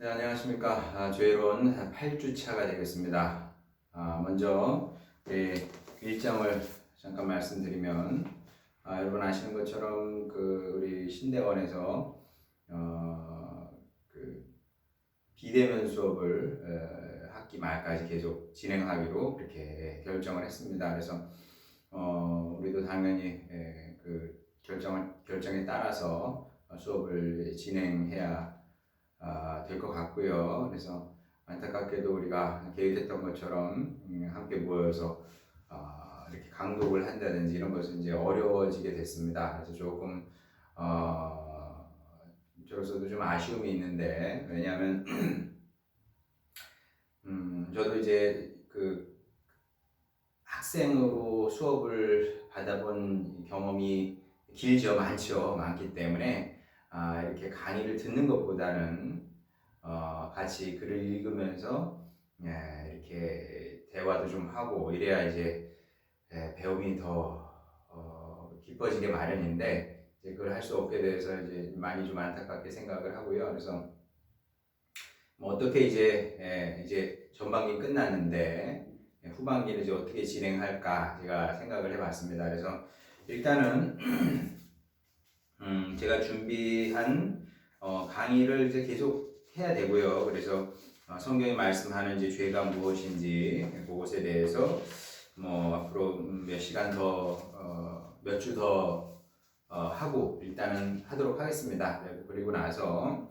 네, 안녕하십니까. 죄론 8주차가 되겠습니다. 먼저 일정을 잠깐 말씀드리면, 여러분 아시는 것처럼 우리 신대원에서 그 비대면 수업을 학기 말까지 계속 진행하기로 그렇게 결정을 했습니다. 그래서 우리도 당연히 그 결정에 따라서 수업을 진행해야 될 것 같고요. 그래서 안타깝게도 우리가 계획했던 것처럼 함께 모여서 이렇게 강독을 한다든지 이런 것은 이제 어려워지게 됐습니다. 그래서 조금 저로서도 좀 아쉬움이 있는데, 왜냐하면 저도 이제 그 학생으로 수업을 받아본 경험이 많기 때문에 이렇게 강의를 듣는 것보다는 같이 글을 읽으면서 이렇게 대화도 좀 하고 이래야 이제 배움이 더 깊어지게 마련인데, 이제 그걸 할 수 없게 돼서 이제 많이 좀 안타깝게 생각을 하고요. 그래서 뭐 어떻게 이제 전반기 끝났는데 후반기를 이제 어떻게 진행할까 제가 생각을 해봤습니다. 그래서 일단은 제가 준비한 강의를 이제 계속 해야 되고요. 그래서 성경이 말씀하는 이제 죄가 무엇인지 그것에 대해서 뭐 앞으로 몇 시간 더, 몇 주 더 하고 일단은 하도록 하겠습니다. 그리고 나서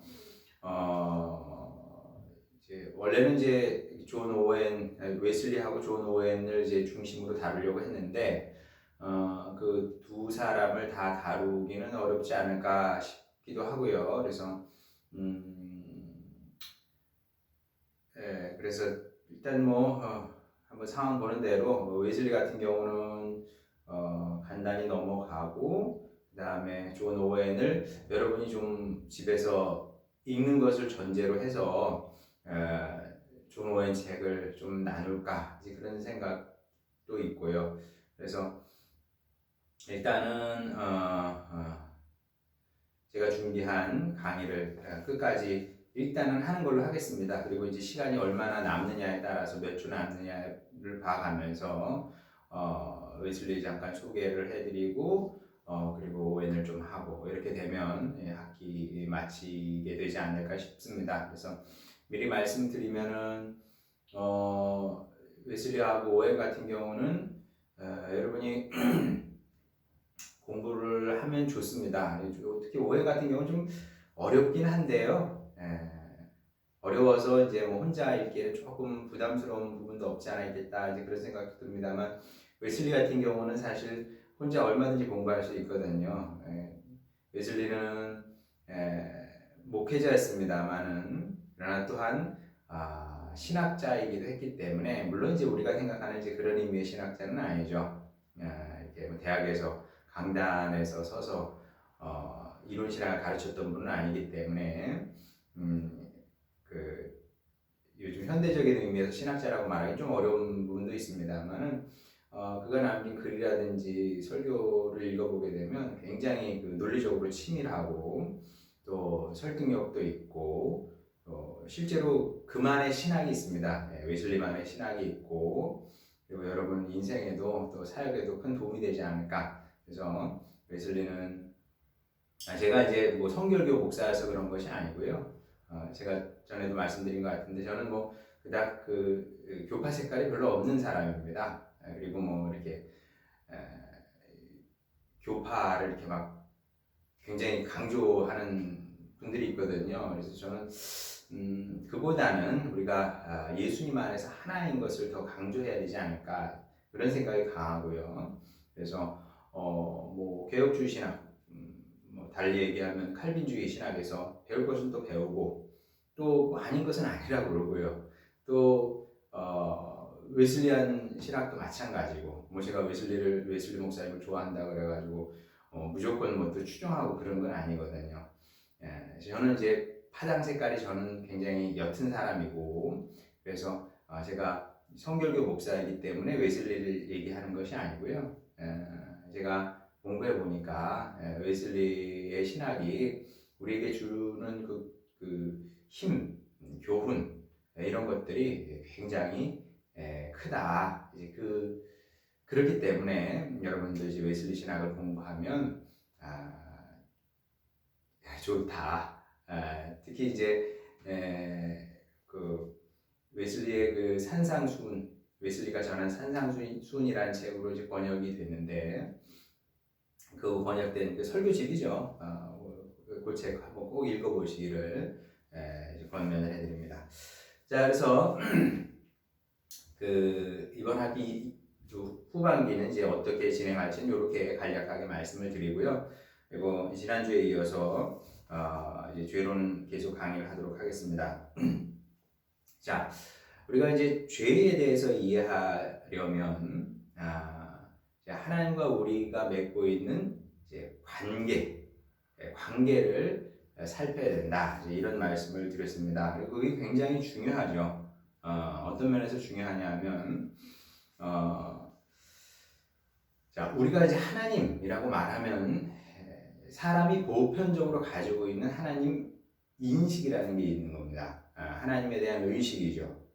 이제 원래는 이제 존 오웬, 웨슬리하고 존 오웬을 이제 중심으로 다루려고 했는데 그 두 사람을 다 다루기는 어렵지 않을까 싶기도 하고요. 그래서 그래서 일단 뭐 한번 상황 보는 대로 웨슬리 같은 경우는 간단히 넘어가고, 그 다음에 존 오웬을 여러분이 좀 집에서 읽는 것을 전제로 해서 존 오웬 책을 좀 나눌까 이제 그런 생각도 있고요. 그래서 일단은 제가 준비한 강의를 끝까지 일단은 하는 걸로 하겠습니다. 그리고 이제 시간이 얼마나 남느냐에 따라서 몇 주 남느냐를 봐가면서 웨슬리 잠깐 소개를 해드리고 그리고 오웬을 좀 하고 이렇게 되면 학기 마치게 되지 않을까 싶습니다. 그래서 미리 말씀드리면은 웨슬리하고 오웬 같은 경우는 여러분이 공부를 하면 좋습니다. 특히 오해 같은 경우는 좀 어렵긴 한데요. 어려워서 이제 뭐 혼자 읽기에는 조금 부담스러운 부분도 없지 않아 있겠다 이제 그런 생각도 듭니다만, 웨슬리 같은 경우는 사실 혼자 얼마든지 공부할 수 있거든요. 웨슬리는 목회자였습니다만은 그러나 또한 신학자이기도 했기 때문에, 물론 이제 우리가 생각하는 이제 그런 의미의 신학자는 아니죠. 이렇게 뭐 대학에서 강단에서 서서 이론 신학을 가르쳤던 분은 아니기 때문에 그 요즘 현대적인 의미에서 신학자라고 말하기 좀 어려운 부분도 있습니다만은 그가 남긴 글이라든지 설교를 읽어보게 되면 굉장히 그 논리적으로 치밀하고 또 설득력도 있고 실제로 그만의 신학이 있습니다. 웨슬리만의 신학이 있고, 그리고 여러분 인생에도 또 사역에도 큰 도움이 되지 않을까. 그래서 웨슬리는 제가 이제 뭐 성결교 목사여서 그런 것이 아니고요. 제가 전에도 말씀드린 것 같은데 저는 뭐 그닥 그 교파 색깔이 별로 없는 사람입니다. 그리고 뭐 이렇게 교파를 이렇게 막 굉장히 강조하는 분들이 있거든요. 그래서 저는 그보다는 우리가 예수님 안에서 하나인 것을 더 강조해야 되지 않을까 그런 생각이 강하고요. 그래서 뭐 개혁주의 신학, 뭐 달리 얘기하면 칼빈주의 신학에서 배울 것은 또 배우고 또뭐 아닌 것은 아니라고 그러고요. 또 웨슬리안 신학도 마찬가지고, 뭐 제가 웨슬리 목사님을 좋아한다 그래가지고 무조건 뭐 또 추종하고 그런 건 아니거든요. 저는 이제 파당 색깔이 저는 굉장히 옅은 사람이고, 그래서 제가 성결교 목사이기 때문에 웨슬리를 얘기하는 것이 아니고요. 제가 공부해 보니까 웨슬리의 신학이 우리에게 주는 그 힘, 교훈 이런 것들이 굉장히 크다. 이제 그렇기 때문에 여러분들 이제 웨슬리 신학을 공부하면 좋다. 특히 이제 그 웨슬리의 그 산상수훈, 웨슬리가 전한 산상수훈이라는 책으로 이제 번역이 됐는데 그 번역된 그 설교집이죠. 그 책 한번 꼭 읽어보시기를 권면을 해드립니다. 자, 그래서 그 이번 학기 후반기는 이제 어떻게 진행할지는 이렇게 간략하게 말씀을 드리고요. 그리고 지난주에 이어서 이제 죄론 계속 강의를 하도록 하겠습니다. 자, 우리가 이제 죄에 대해서 이해하려면 하나님과 우리가 맺고 있는 이제 관계를 살펴야 된다. 이제 이런 말씀을 드렸습니다. 그리고 그게 굉장히 중요하죠. 어떤 면에서 중요하냐면 자, 우리가 이제 하나님이라고 말하면 사람이 보편적으로 가지고 있는 하나님 인식이라는 게 있는 겁니다. 하나님에 대한 의식이죠.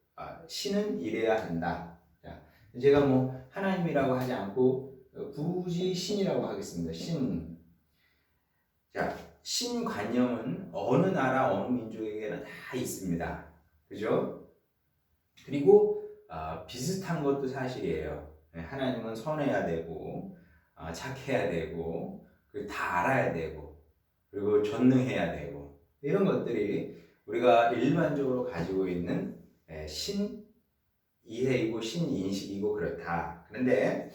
신은 이래야 한다. 자, 제가 뭐 하나님이라고 하지 않고 굳이 신이라고 하겠습니다. 신. 자, 신관념은 어느 나라 어느 민족에게는 다 있습니다. 그죠? 그리고 비슷한 것도 사실이에요. 하나님은 선해야 되고 착해야 되고 그리고 다 알아야 되고 그리고 전능해야 되고 이런 것들이 우리가 일반적으로 가지고 있는 신 이해이고 신 인식이고 그렇다. 그런데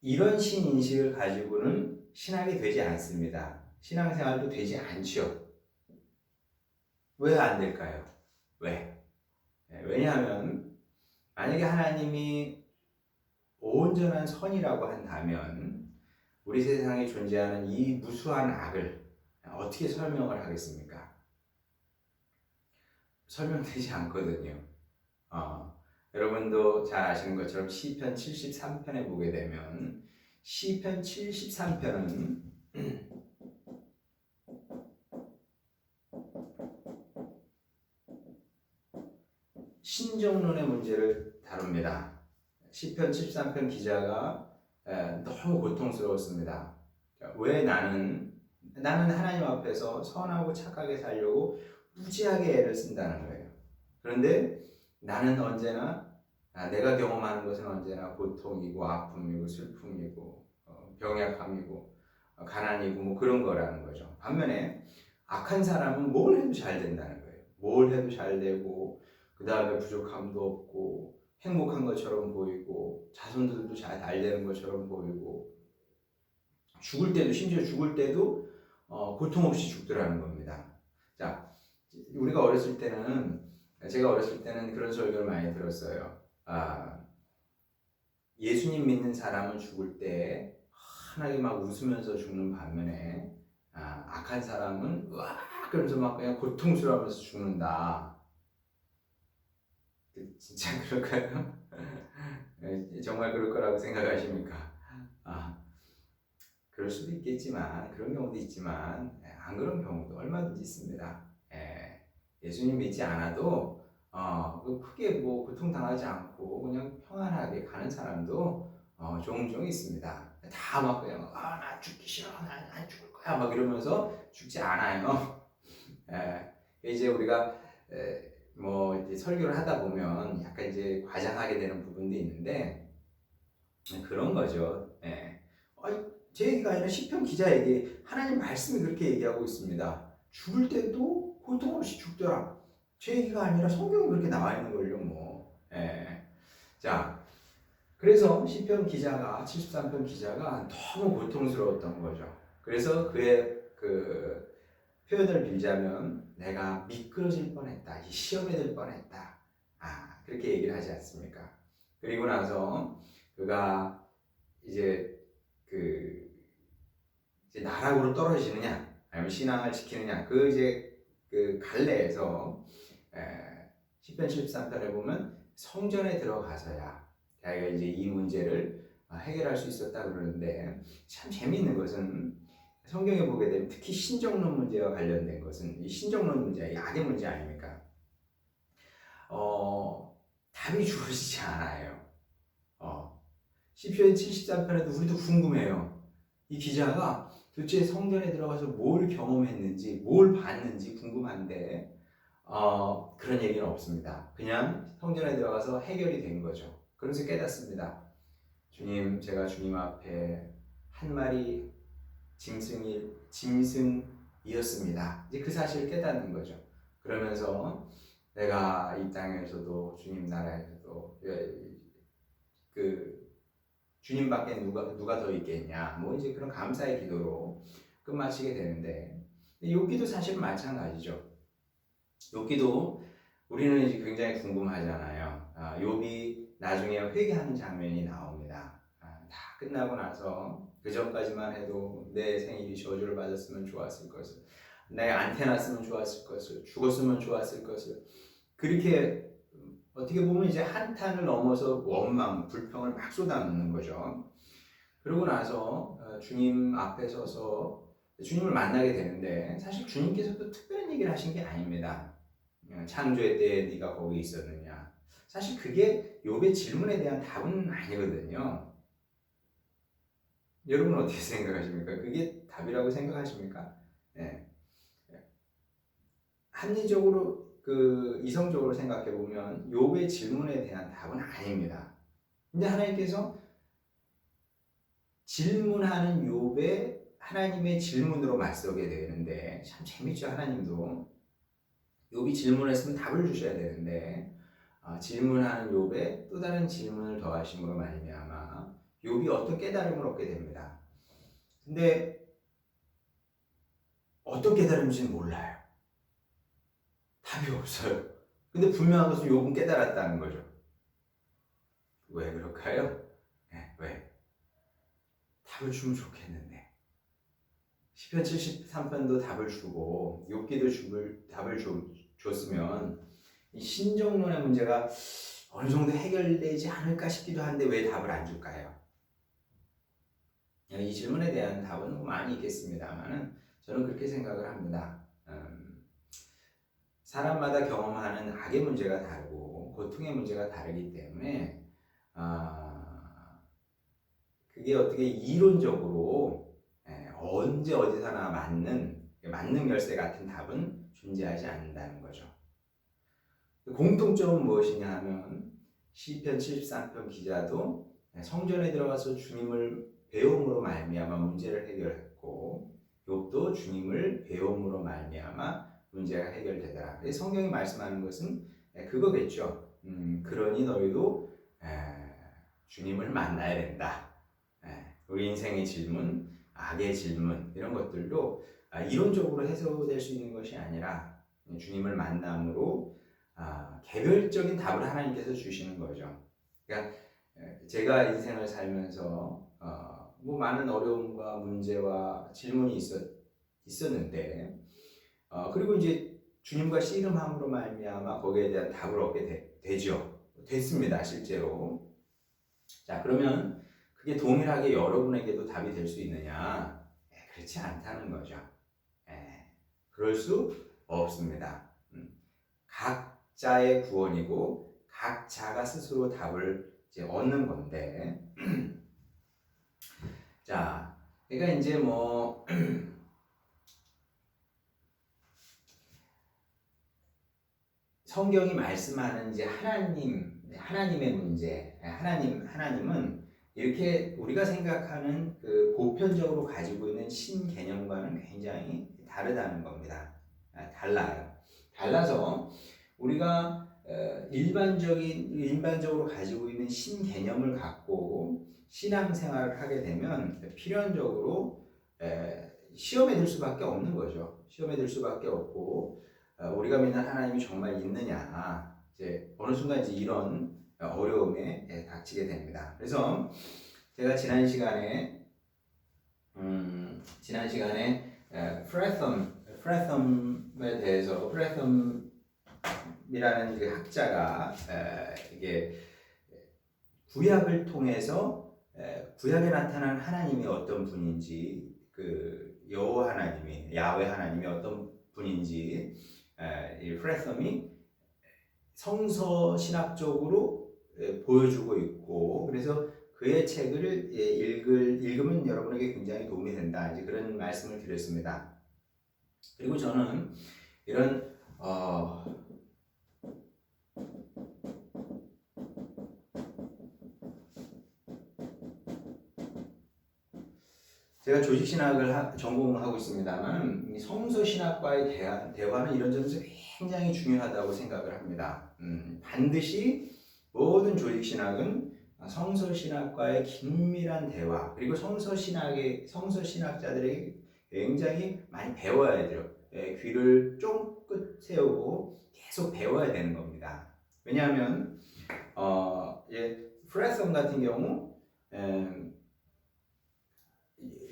이런 신 인식을 가지고는 신학이 되지 않습니다. 신앙생활도 되지 않죠. 왜 안 될까요? 왜? 왜냐하면 만약에 하나님이 온전한 선이라고 한다면 우리 세상에 존재하는 이 무수한 악을 어떻게 설명을 하겠습니까? 설명되지 않거든요. 여러분도 잘 아시는 것처럼 시편 73편에 보게 되면 시편 73편은 신정론의 문제를 다룹니다. 시편 73편 기자가 너무 고통스러웠습니다. 왜 나는 하나님 앞에서 선하고 착하게 살려고 무지하게 애를 쓴다는 거예요. 그런데 나는 언제나 내가 경험하는 것은 언제나 고통이고 아픔이고 슬픔이고 병약함이고 가난이고 뭐 그런 거라는 거죠. 반면에 악한 사람은 뭘 해도 잘 된다는 거예요. 뭘 해도 잘 되고 그 다음에 부족함도 없고 행복한 것처럼 보이고 자손들도 잘 되는 것처럼 보이고 죽을 때도 심지어 죽을 때도 고통 없이 죽더라는 겁니다. 자, 우리가 어렸을 때는 제가 어렸을 때는 그런 설교를 많이 들었어요. 예수님 믿는 사람은 죽을 때 환하게 막 웃으면서 죽는 반면에 악한 사람은 으악 그러면서 막 그냥 고통스러워하면서 죽는다. 진짜 그럴까요? 정말 그럴 거라고 생각하십니까? 그럴 수도 있겠지만 그런 경우도 있지만 안 그런 경우도 얼마든지 있습니다. 예수님 믿지 않아도 크게 뭐 고통당하지 않고 그냥 평안하게 가는 사람도 종종 있습니다. 다 막 그냥 나 죽기 싫어, 난 안 죽을 거야 막 이러면서 죽지 않아요. 이제 우리가 뭐 이제 설교를 하다 보면 약간 이제 과장하게 되는 부분도 있는데 그런 거죠. 제 얘기가 아니라 시편 기자에게 하나님 말씀이 그렇게 얘기하고 있습니다. 죽을 때도 고통 없이 죽더라. 제 얘기가 아니라 성경이 그렇게 나와 있는 걸요, 뭐. 자, 그래서 시편 기자가 73편 기자가 너무 고통스러웠던 거죠. 그래서 그의 그 표현을 빌자면 내가 미끄러질 뻔했다. 이 시험에 들 뻔했다. 그렇게 얘기를 하지 않습니까? 그리고 나서 그가 이제 이제 나락으로 떨어지느냐, 아니면 신앙을 지키느냐, 그 갈래에서 시편 73편에 보면 성전에 들어가서야 자기가 이제 이 문제를 해결할 수 있었다 그러는데 참 재미있는 것은 성경에 보게 되면 특히 신정론 문제와 관련된 것은 이 신정론 문제, 이 악의 문제 아닙니까? 답이 주어지지 않아요. 시편 73편에도 우리도 궁금해요. 이 기자가 도대체 성전에 들어가서 뭘 경험했는지, 뭘 봤는지 궁금한데 그런 얘기는 없습니다. 그냥 성전에 들어가서 해결이 된 거죠. 그러면서 깨닫습니다. 주님, 제가 주님 앞에 한 마리 짐승이었습니다. 이제 그 사실을 깨닫는 거죠. 그러면서 내가 이 땅에서도 주님 나라에서도 그 주님밖에 누가 더 있겠냐, 뭐 이제 그런 감사의 기도로 끝마치게 되는데, 욥기도 사실 마찬가지죠. 욥기도 우리는 이제 굉장히 궁금하잖아요. 욥이 나중에 회개하는 장면이 나옵니다. 다 끝나고 나서 그 전까지만 해도 내 생일이 저주를 받았으면 좋았을 것을, 내가 안 태어났으면 좋았을 것을, 죽었으면 좋았을 것을, 그렇게 어떻게 보면 이제 한탄을 넘어서 원망, 불평을 막 쏟아놓는 거죠. 그러고 나서 주님 앞에 서서 주님을 만나게 되는데, 사실 주님께서도 특별한 얘기를 하신 게 아닙니다. 창조의 때에 네가 거기 있었느냐. 사실 그게 욥의 질문에 대한 답은 아니거든요. 여러분 어떻게 생각하십니까? 그게 답이라고 생각하십니까? 네. 합리적으로 이성적으로 생각해 보면 욥의 질문에 대한 답은 아닙니다. 근데 하나님께서 질문하는 욥의 하나님의 질문으로 맞서게 되는데, 참 재밌죠. 하나님도 욥이 질문했으면 답을 주셔야 되는데 질문하는 욥에 또 다른 질문을 더하심으로 말미암아 욥이 어떤 깨달음을 얻게 됩니다. 근데 어떤 깨달음인지는 몰라요. 답이 없어요. 근데 분명한 것은 욥은 깨달았다는 거죠. 왜 그럴까요? 네, 왜? 답을 주면 좋겠는데. 시편 73편도 답을 주고 욥기도 답을 줬으면 이 신정론의 문제가 어느 정도 해결되지 않을까 싶기도 한데 왜 답을 안 줄까요? 이 질문에 대한 답은 많이 있겠습니다만 저는 그렇게 생각을 합니다. 사람마다 경험하는 악의 문제가 다르고 고통의 문제가 다르기 때문에 그게 어떻게 이론적으로 언제 어디서나 맞는 열쇠 같은 답은 존재하지 않는다는 거죠. 공통점은 무엇이냐 하면 시편 73편 기자도 성전에 들어가서 주님을 배움으로 말미암아 문제를 해결했고, 욥도 주님을 배움으로 말미암아 문제가 해결되더라. 성경이 말씀하는 것은 그거겠죠. 그러니 너희도 주님을 만나야 된다. 우리 인생의 질문, 악의 질문, 이런 것들도 이론적으로 해소될 수 있는 것이 아니라 주님을 만남으로 개별적인 답을 하나님께서 주시는 거죠. 그러니까 제가 인생을 살면서 뭐 많은 어려움과 문제와 질문이 있었는데 그리고 이제 주님과 씨름함으로 말미암아 거기에 대한 답을 얻게 되죠. 됐습니다, 실제로. 자, 그러면 그게 동일하게 여러분에게도 답이 될 수 있느냐? 그렇지 않다는 거죠. 그럴 수 없습니다. 각자의 구원이고 각자가 스스로 답을 이제 얻는 건데, 자, 그러니까 이제 뭐 성경이 말씀하는 이제 하나님의 문제, 하나님은 이렇게 우리가 생각하는 그 보편적으로 가지고 있는 신개념과는 굉장히 다르다는 겁니다. 달라서 우리가 일반적으로 가지고 있는 신개념을 갖고 신앙생활을 하게 되면 필연적으로 시험에 들 수밖에 없는 거죠. 시험에 들 수밖에 없고 우리가 믿는 하나님이 정말 있느냐, 이제 어느 순간 이제 이런 어려움에 닥치게 됩니다. 그래서 제가 지난 시간에 프레썸에 대해서, 프레썸이라는 그 학자가 이게 구약을 통해서 구약에 나타난 하나님이 어떤 분인지, 그 야훼 하나님이 어떤 분인지 이 프레썸이 성서 신학적으로 보여주고 있고, 그래서 그의 책을 읽으면 여러분에게 굉장히 도움이 된다, 이제 그런 말씀을 드렸습니다. 그리고 저는 이런 제가 조직신학을 전공을 하고 있습니다만, 이 성서신학과의 대화는 이런 점에서 굉장히 중요하다고 생각을 합니다. 반드시 모든 조직신학은 성서신학과의 긴밀한 대화, 그리고 성서신학자들에게 굉장히 많이 배워야 돼요. 귀를 쫑긋 세우고 계속 배워야 되는 겁니다. 왜냐하면 프레썸 같은 경우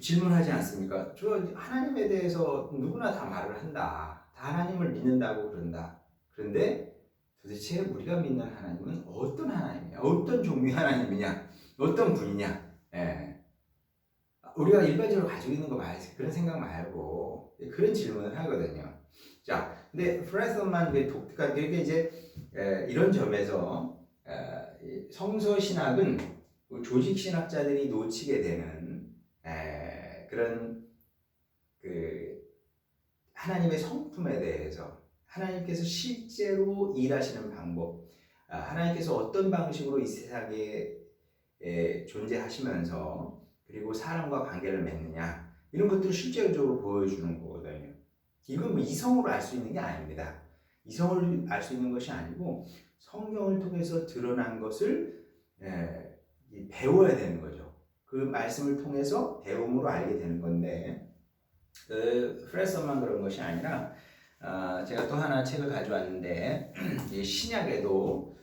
질문하지 않습니까? 저 하나님에 대해서 누구나 다 말을 한다. 다 하나님을 믿는다고 그런다. 그런데 도대체 우리가 믿는 하나님은 어떤 하나님이냐? 어떤 종류의 하나님이냐? 어떤 분이냐? 우리가 일반적으로 가지고 있는 거 말고 그런 생각 말고 그런 질문을 하거든요. 자, 근데 프레썸만 독특한 게 이제 이런 점에서 성서 신학은 조직 신학자들이 놓치게 되는 그런 하나님의 성품에 대해서, 하나님께서 실제로 일하시는 방법, 하나님께서 어떤 방식으로 이 세상에 존재하시면서 그리고 사람과 관계를 맺느냐, 이런 것들을 실제적으로 보여주는 거거든요. 이건 뭐 이성으로 알 수 있는 게 아닙니다. 이성을 알 수 있는 것이 아니고 성경을 통해서 드러난 것을 배워야 되는 거죠. 그 말씀을 통해서 배움으로 알게 되는 건데, 프레썸만 그런 것이 아니라 제가 또 하나 책을 가져왔는데, 신약에도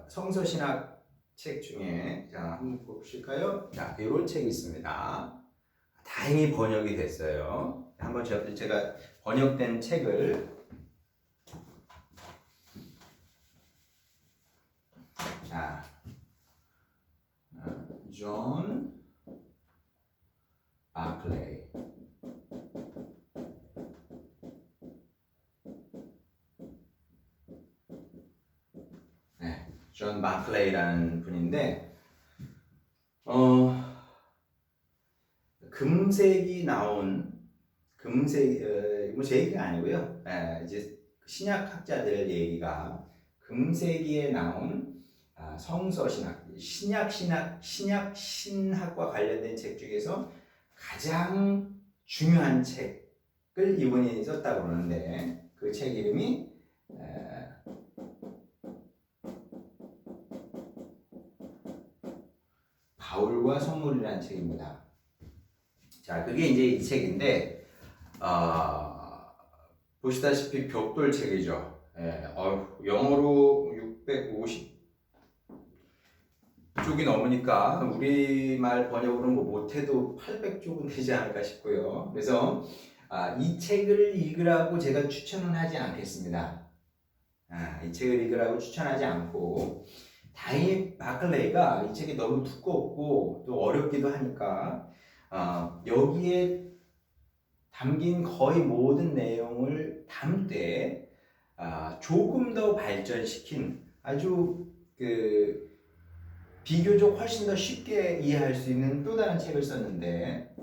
성서신학 책 중에, 자, 한번 보실까요? 자, 이런 책이 있습니다. 다행히 번역이 됐어요. 한번 제가 번역된 책을, 자, 존 바클레이, 존 바클레이라는 분인데, 금색이 나온, 뭐 제 얘기가 아니고요. 이제 신약학자들의 얘기가, 금세기에 나온 성서신학, 신약신학과 관련된 책 중에서 가장 중요한 책을 이분이 썼다고 그러는데, 그 책 이름이 바울과 선물이라는 책입니다. 자, 그게 이제 이 책인데, 보시다시피 벽돌 책이죠. 영어로 650 쪽이 넘으니까 우리말 번역으로는 뭐 못해도 800쪽은 되지 않을까 싶고요. 그래서 이 책을 읽으라고 제가 추천은 하지 않겠습니다. 이 책을 읽으라고 추천하지 않고, 다행히 바클레이가 이 책이 너무 두껍고 또 어렵기도 하니까 여기에 담긴 거의 모든 내용을 담되 조금 더 발전시킨 아주 비교적 훨씬 더 쉽게 이해할 수 있는 또 다른 책을 썼는데,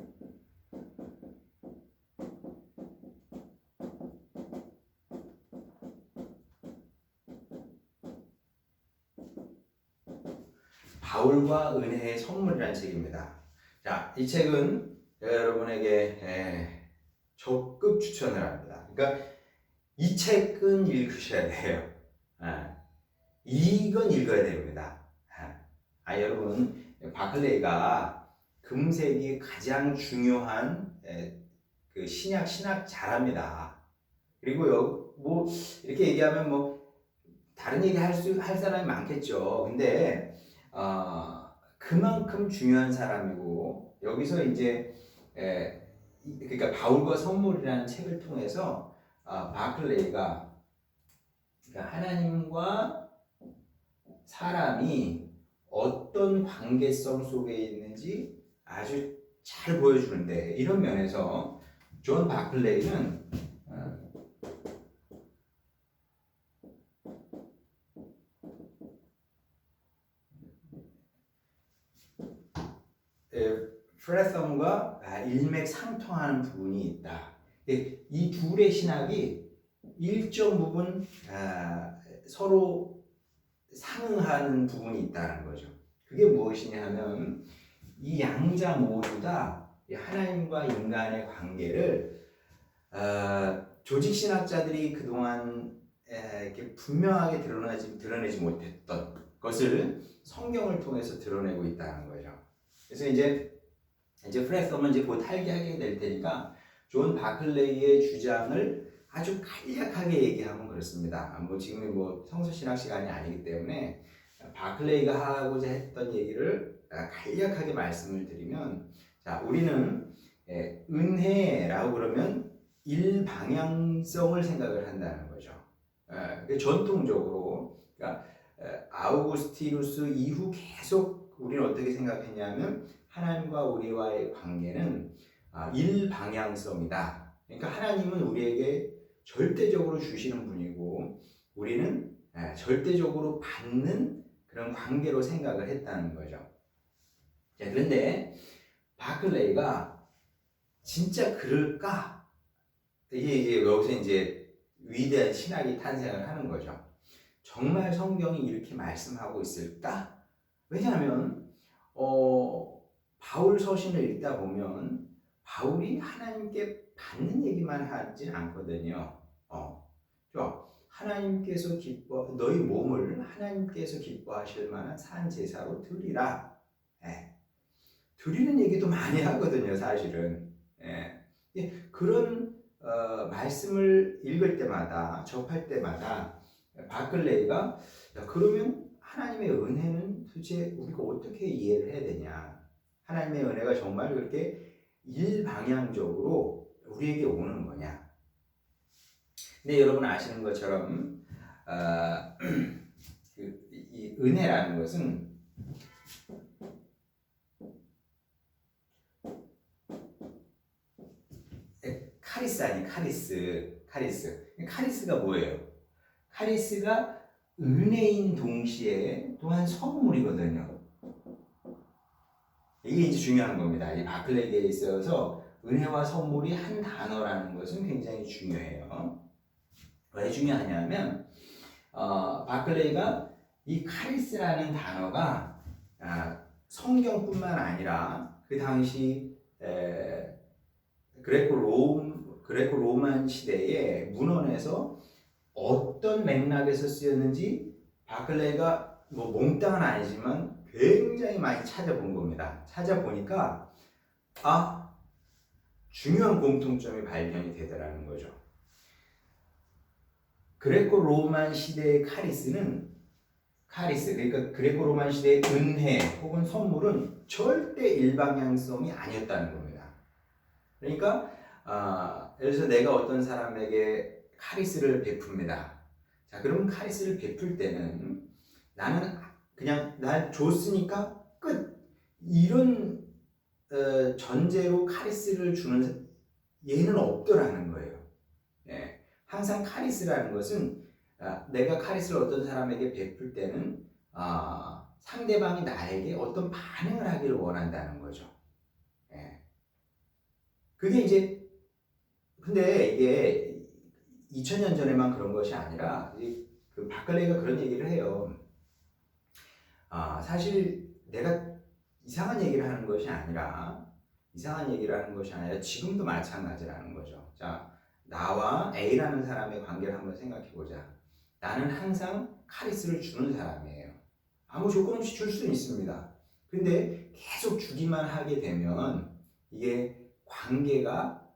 바울과 은혜의 선물이라는 책입니다. 자, 이 책은 제가 여러분에게 적극 추천을 합니다. 그러니까 이 책은 읽으셔야 돼요. 이건 읽어야 됩니다. 여러분, 바클레이가 금세기 가장 중요한 그 신학자랍니다. 그리고 뭐 이렇게 얘기하면 뭐 다른 얘기 할 사람이 많겠죠. 근데 그만큼 중요한 사람이고, 여기서 이제 그러니까 바울과 선물이라는 책을 통해서 바클레이가 그러니까 하나님과 사람이 어떤 관계성 속에 있는지 아주 잘 보여주는데, 이런 면에서 존 바클레이는 프레썸과 일맥상통하는 부분이 있다. 이 둘의 신학이 일정 부분 서로 상응하는 부분이 있다는 거죠. 그게 무엇이냐 하면 이 양자 모두 다 하나님과 인간의 관계를 조직 신학자들이 그동안 이렇게 분명하게 드러내지 못했던 것을 성경을 통해서 드러내고 있다는 거죠. 그래서 이제 프레썸은 이제 곧 탈기하게 될 테니까 존 바클레이의 주장을 아주 간략하게 얘기하면 그렇습니다. 뭐 지금이 뭐 성서신학 시간이 아니기 때문에 바클레이가 하고자 했던 얘기를 간략하게 말씀을 드리면, 자, 우리는 은혜라고 그러면 일방향성을 생각을 한다는 거죠. 전통적으로, 그러니까 아우구스티누스 이후 계속 우리는 어떻게 생각했냐면 하나님과 우리와의 관계는 일방향성이다. 그러니까 하나님은 우리에게 절대적으로 주시는 분이고 우리는 절대적으로 받는 그런 관계로 생각을 했다는 거죠. 자, 그런데 바클레이가 진짜 그럴까? 이게 여기서 이제 위대한 신학이 탄생을 하는 거죠. 정말 성경이 이렇게 말씀하고 있을까? 왜냐하면 바울 서신을 읽다 보면 바울이 하나님께 받는 얘기만 하진 않거든요. 하나님께서 너희 몸을 하나님께서 기뻐하실 만한 산 제사로 드리라. 드리는 얘기도 많이 하거든요, 사실은. 그런 말씀을 읽을 때마다, 접할 때마다 바클레이가 그러면 하나님의 은혜는 도대체 우리가 어떻게 이해를 해야 되냐? 하나님의 은혜가 정말 그렇게 일방향적으로 우리에게 오는 거냐? 근데 여러분 아시는 것처럼 이 은혜라는 것은 카리스 아니 카리스가 뭐예요? 카리스가 은혜인 동시에 또한 선물이거든요. 이게 이제 중요한 겁니다. 이 바클레이에 있어서 은혜와 선물이 한 단어라는 것은 굉장히 중요해요. 왜 중요하냐면 바클레이가 이 카리스라는 단어가 성경뿐만 아니라 그 당시 그레코 로만 시대의 문헌에서 어떤 맥락에서 쓰였는지 바클레이가 뭐 몽땅은 아니지만 굉장히 많이 찾아본 겁니다. 찾아보니까 중요한 공통점이 발견이 되더라는 거죠. 그레코 로만 시대의 그러니까 그레코 로만 시대의 은혜 혹은 선물은 절대 일방향성이 아니었다는 겁니다. 그러니까 예를 들어서 내가 어떤 사람에게 카리스를 베풉니다. 자, 그러면 카리스를 베풀 때는 나는 그냥 날 줬으니까 끝, 이런 전제로 카리스를 주는 예는 없더라는 거예요. 항상 카리스라는 것은 내가 카리스를 어떤 사람에게 베풀 때는 상대방이 나에게 어떤 반응을 하기를 원한다는 거죠. 그게 이제 근데 이게 2000년 전에만 그런 것이 아니라 그 바클레이가 그런 얘기를 해요. 사실 내가 이상한 얘기를 하는 것이 아니라 지금도 마찬가지라는 거죠. 자, 나와 A라는 사람의 관계를 한번 생각해 보자. 나는 항상 카리스를 주는 사람이에요. 아무 조건 없이 줄 수는 있습니다. 근데 계속 주기만 하게 되면 이게 관계가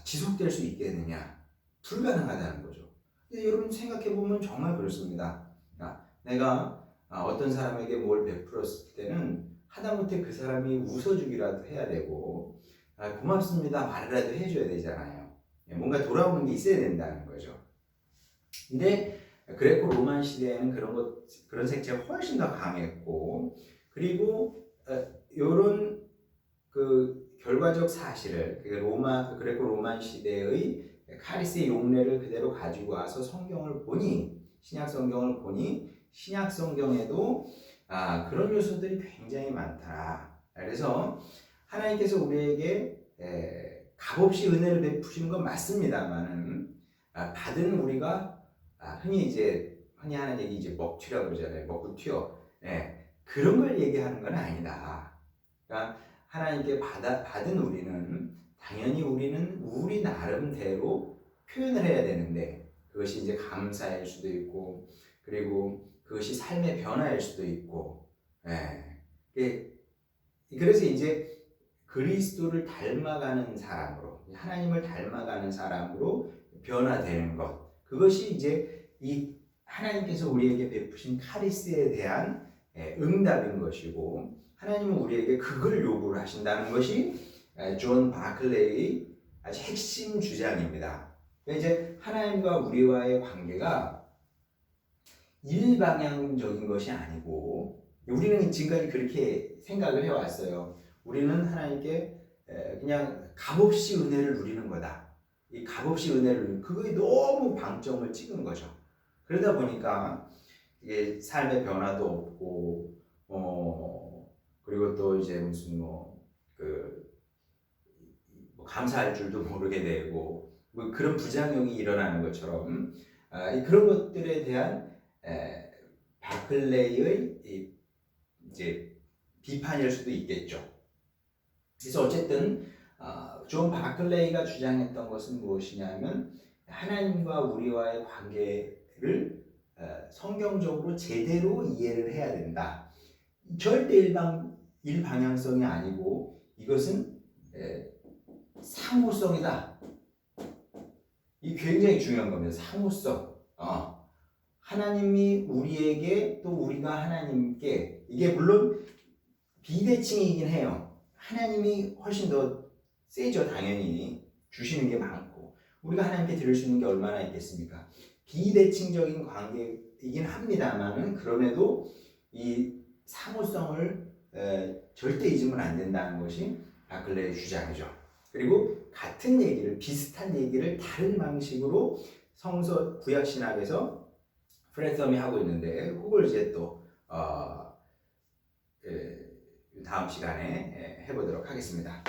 지속될 수 있겠느냐? 불가능하다는 거죠. 근데 여러분 생각해 보면 정말 그렇습니다. 내가 어떤 사람에게 뭘 베풀었을 때는 하다못해 그 사람이 웃어주기라도 해야 되고 고맙습니다 말이라도 해줘야 되잖아요. 뭔가 돌아오는 게 있어야 된다는 거죠. 근데 그레코 로만 시대에는 그런 색채가 훨씬 더 강했고, 그리고 이런 그 결과적 사실을 그레코 로만 시대의 카리스의 용례를 그대로 가지고 와서 신약 성경을 보니 신약 성경에도 그런 요소들이 굉장히 많다. 그래서 하나님께서 우리에게 값없이 은혜를 베푸시는 건 맞습니다만은 받은 우리가 흔히 하는 얘기 이제 먹튀라고 그러잖아요. 먹고 튀어. 그런 걸 얘기하는 건 아니다. 그러니까 하나님께 받은 우리는 당연히 우리는 우리 나름대로 표현을 해야 되는데 그것이 이제 감사일 수도 있고 그리고 그것이 삶의 변화일 수도 있고 그래서 이제 그리스도를 닮아가는 사람으로 하나님을 닮아가는 사람으로 변화되는 것 그것이 이제 이 하나님께서 우리에게 베푸신 카리스에 대한 응답인 것이고 하나님은 우리에게 그걸 요구를 하신다는 것이 존 바클레이의 아주 핵심 주장입니다. 이제 하나님과 우리와의 관계가 일방향적인 것이 아니고 우리는 지금까지 그렇게 생각을 해왔어요. 우리는 하나님께 그냥 값없이 은혜를 누리는 거다. 이 값없이 은혜를 누리는 그거에 너무 방점을 찍은 거죠. 그러다 보니까 이게 삶의 변화도 없고 그리고 또 이제 무슨 감사할 줄도 모르게 되고 뭐 그런 부작용이 일어나는 것처럼 그런 것들에 대한 바클레이의 이제 비판일 수도 있겠죠. 그래서 어쨌든 존 바클레이가 주장했던 것은 무엇이냐면 하나님과 우리와의 관계를 성경적으로 제대로 이해를 해야 된다. 절대 일방향성이 아니고 이것은 상호성이다. 이 굉장히 중요한 겁니다. 상호성. 하나님이 우리에게 또 우리가 하나님께 이게 물론 비대칭이긴 해요. 하나님이 훨씬 더 세죠. 당연히 주시는 게 많고 우리가 하나님께 드릴 수 있는 게 얼마나 있겠습니까? 비대칭적인 관계이긴 합니다만은 그럼에도 이 상호성을 절대 잊으면 안 된다는 것이 바클레이의 주장이죠. 그리고 같은 얘기를 비슷한 얘기를 다른 방식으로 성서 구약 신학에서 프레썸이 하고 있는데 그걸 이제 또 다음 시간에 해보도록 하겠습니다.